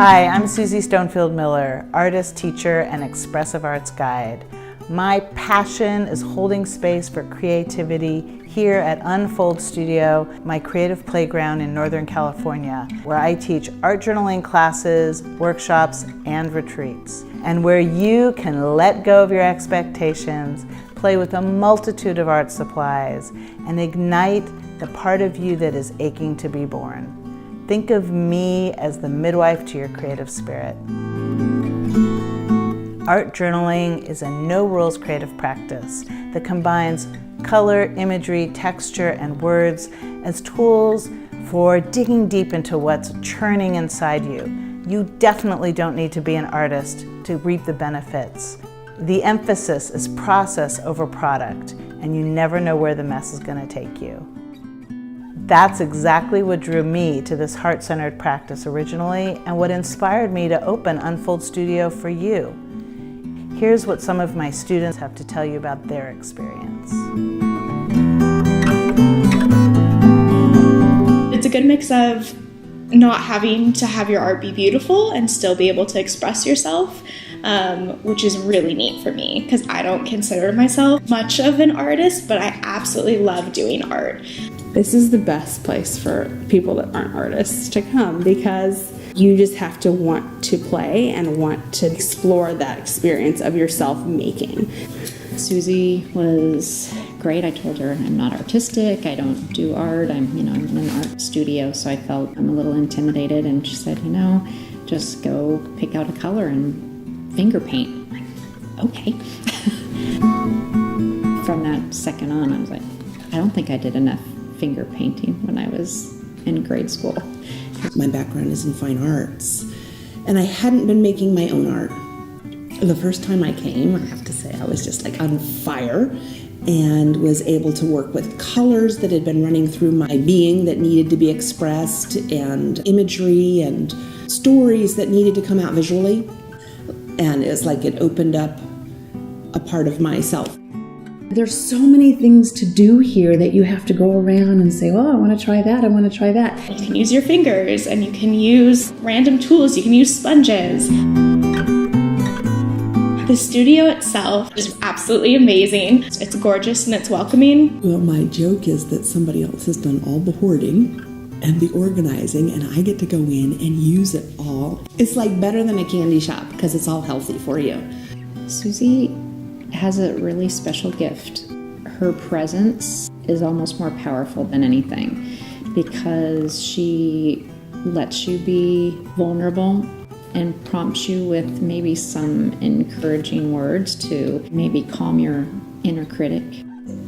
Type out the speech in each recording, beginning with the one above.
Hi, I'm Susie Stonefield Miller, artist, teacher, and expressive arts guide. My passion is holding space for creativity here at Unfold Studio, my creative playground in Northern California, where I teach art journaling classes, workshops, and retreats, and where you can let go of your expectations, play with a multitude of art supplies, and ignite the part of you that is aching to be born. Think of me as the midwife to your creative spirit. Art journaling is a no-rules creative practice that combines color, imagery, texture, and words as tools for digging deep into what's churning inside you. You definitely don't need to be an artist to reap the benefits. The emphasis is process over product, and you never know where the mess is going to take you. That's exactly what drew me to this heart-centered practice originally, and what inspired me to open Unfold Studio for you. Here's what some of my students have to tell you about their experience. It's a good mix of not having to have your art be beautiful and still be able to express yourself, which is really neat for me because I don't consider myself much of an artist, but I absolutely love doing art. This is the best place for people that aren't artists to come because you just have to want to play and want to explore that experience of yourself making. Susie was great. I told her I'm not artistic, I don't do art, I'm in an art studio, so I felt I'm a little intimidated, and she said, just go pick out a color and finger paint. I'm like, okay. From that second on, I was like, I don't think I did enough finger painting when I was in grade school. My background is in fine arts, and I hadn't been making my own art. The first time I came, I have to say, I was just like on fire and was able to work with colors that had been running through my being that needed to be expressed, and imagery and stories that needed to come out visually. And it's like it opened up a part of myself. There's so many things to do here that you have to go around and say, oh, I want to try that, I want to try that. You can use your fingers, and you can use random tools, you can use sponges. The studio itself is absolutely amazing. It's gorgeous and it's welcoming. Well, my joke is that somebody else has done all the hoarding and the organizing, and I get to go in and use it all. It's like better than a candy shop because it's all healthy for you. Susie has a really special gift. Her presence is almost more powerful than anything because she lets you be vulnerable and prompts you with maybe some encouraging words to maybe calm your inner critic.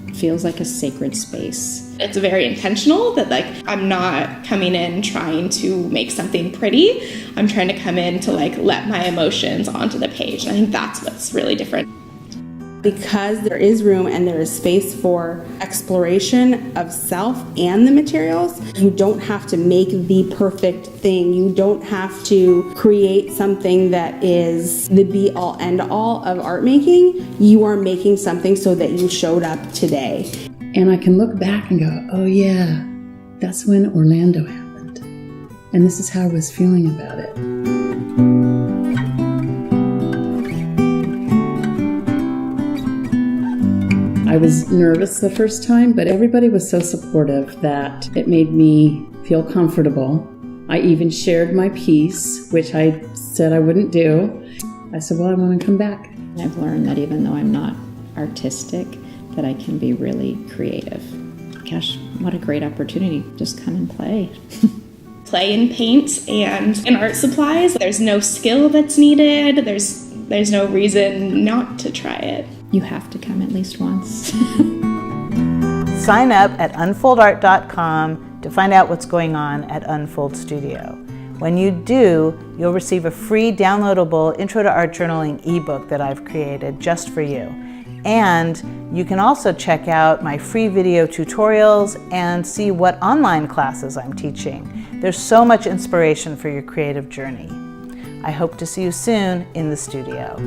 It feels like a sacred space. It's very intentional that I'm not coming in trying to make something pretty. I'm trying to come in to let my emotions onto the page. And I think that's what's really different. Because there is room and there is space for exploration of self and the materials, you don't have to make the perfect thing. You don't have to create something that is the be-all, end-all of art making. You are making something so that you showed up today. And I can look back and go, oh yeah, that's when Orlando happened. And this is how I was feeling about it. I was nervous the first time, but everybody was so supportive that it made me feel comfortable. I even shared my piece, which I said I wouldn't do. I said, well, I want to come back. I've learned that even though I'm not artistic, that I can be really creative. Gosh, what a great opportunity. Just come and play. Play and paint and in art supplies. There's no skill that's needed. There's no reason not to try it. You have to come at least once. Sign up at unfoldart.com to find out what's going on at Unfold Studio. When you do, you'll receive a free downloadable Intro to Art Journaling ebook that I've created just for you. And you can also check out my free video tutorials and see what online classes I'm teaching. There's so much inspiration for your creative journey. I hope to see you soon in the studio.